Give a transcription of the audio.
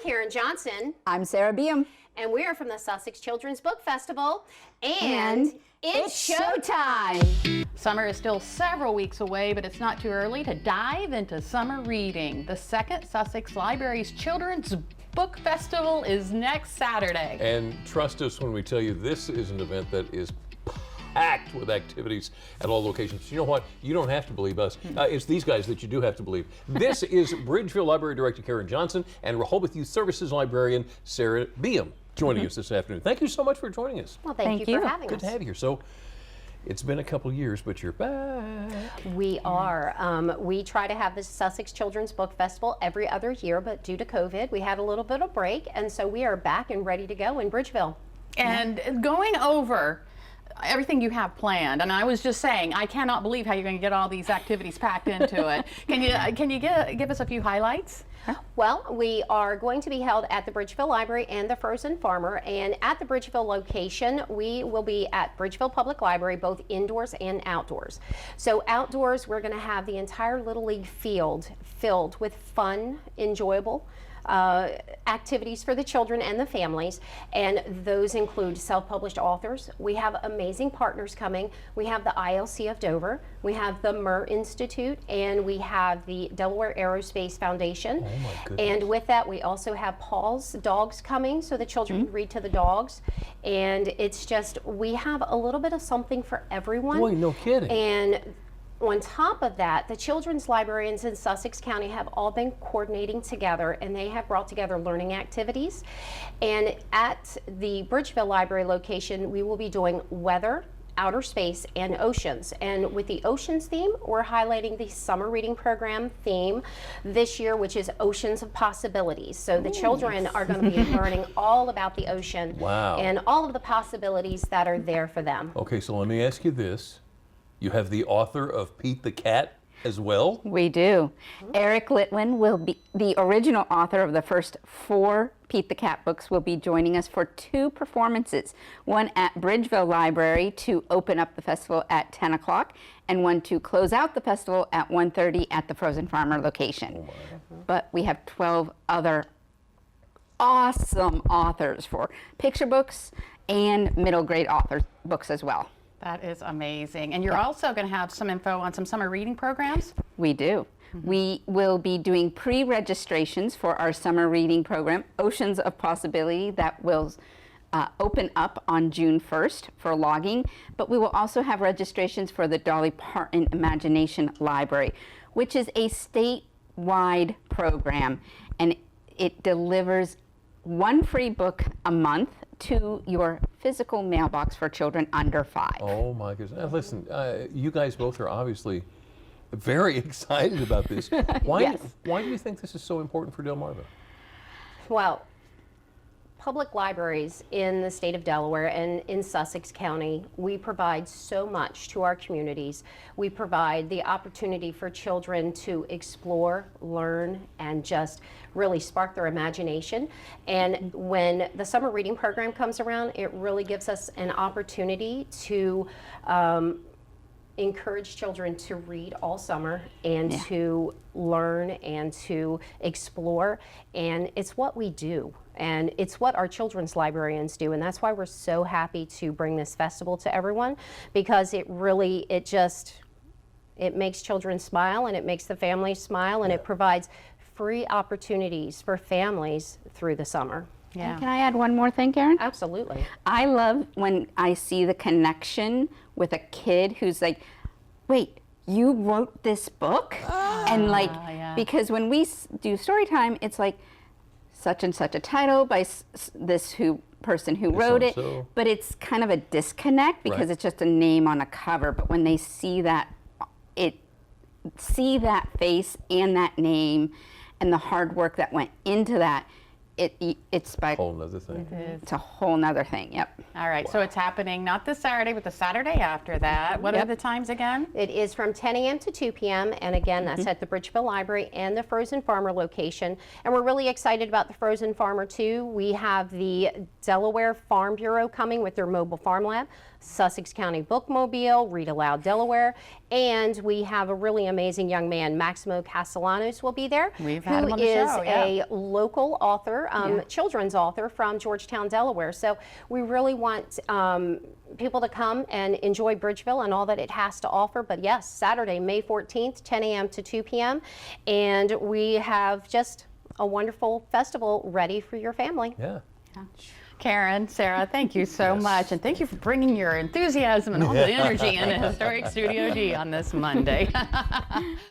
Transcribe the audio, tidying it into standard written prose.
Karen Johnson. I'm Sarah Beam. And we are from the Sussex Children's Book Festival. And it's showtime! Summer is still several weeks away, but it's not too early to dive into summer reading. The second Sussex Library's Children's Book Festival is next Saturday. And trust us when we tell you this is an event that is packed with activities at all locations. You know what? You don't have to believe us. It's these guys that you do have to believe. This is Bridgeville Library Director Karen Johnson and Rehoboth Youth Services Librarian Sarah Beam joining us this afternoon. Thank you so much for joining us. Well, thank you for having us. Good to have you here. So, it's been a couple years, but you're back. We are. We try to have the Sussex Children's Book Festival every other year, but due to COVID, we had a little bit of break, and so we are back and ready to go in Bridgeville. And going over everything you have planned, and I was just saying, I cannot believe how you're going to get all these activities packed into it. Can you give us a few highlights? Well, we are going to be held at the Bridgeville Library and the Frozen Farmer, and at the Bridgeville location, we will be at Bridgeville Public Library, both indoors and outdoors. So outdoors, we're going to have the entire Little League field filled with fun, enjoyable activities for the children and the families, and those include self-published authors. We have amazing partners coming. We have the ILC of Dover, we have the Murr Institute, and we have the Delaware Aerospace Foundation. Oh my goodness. And with that, we also have Paul's dogs coming, so the children can read to the dogs. And it's just, we have a little bit of something for everyone. Boy, no kidding. And on top of that, the children's librarians in Sussex County have all been coordinating together, and they have brought together learning activities. And at the Bridgeville Library location, we will be doing weather, outer space, and oceans. And with the oceans theme, we're highlighting the summer reading program theme this year, which is Oceans of Possibilities. So the children are going to be learning all about the ocean. Wow. And all of the possibilities that are there for them. Okay, so let me ask you this. You have the author of Pete the Cat as well? We do. Eric Litwin will be the original author of the first 4 Pete the Cat books, will be joining us for 2 performances. One at Bridgeville Library to open up the festival at 10 o'clock, and one to close out the festival at 1:30 at the Frozen Farmer location. But we have 12 other awesome authors for picture books and middle grade author books as well. That is amazing. And you're also going to have some info on some summer reading programs? We do. We will be doing pre-registrations for our summer reading program, Oceans of Possibility, that will open up on June 1st for logging. But we will also have registrations for the Dolly Parton Imagination Library, which is a statewide program, and it delivers 1 free book a month to your physical mailbox for children under 5. Oh my goodness. Now listen, you guys both are obviously very excited about this. Why, Yes. why do you think this is so important for Delmarva? Well, public libraries in the state of Delaware and in Sussex County, we provide so much to our communities. We provide the opportunity for children to explore, learn, and just really spark their imagination. And when the summer reading program comes around, it really gives us an opportunity to encourage children to read all summer and to learn and to explore. And it's what we do. And it's what our children's librarians do. And that's why we're so happy to bring this festival to everyone, because it really, it makes children smile, and it makes the families smile, and it provides free opportunities for families through the summer. Yeah. Can I add one more thing, Karen? Absolutely. I love when I see the connection with a kid who's like, wait, you wrote this book? And like, because when we do story time, it's like such and such a title by this person who wrote it, but it's kind of a disconnect because it's just a name on a cover. But when they see that, see that face and that name and the hard work that went into that, it's a whole nother thing. It's a whole nother thing. Yep. All right. Wow. So it's happening not this Saturday, but the Saturday after that. What are the times again? It is from 10 a.m. to 2 p.m. And again, that's at the Bridgeville Library and the Frozen Farmer location. And we're really excited about the Frozen Farmer too. We have the Delaware Farm Bureau coming with their mobile farm lab. Sussex County Bookmobile, Read Aloud Delaware, and we have a really amazing young man, Maximo Castellanos, will be there. We've had him on who the is show, yeah. a local author, children's author from Georgetown, Delaware. So we really want people to come and enjoy Bridgeville and all that it has to offer. But yes, Saturday, May 14th, 10 a.m. to 2 p.m. And we have just a wonderful festival ready for your family. Yeah. Karen, Sarah, thank you so much. And thank you for bringing your enthusiasm and all the energy into Historic Studio D on this Monday.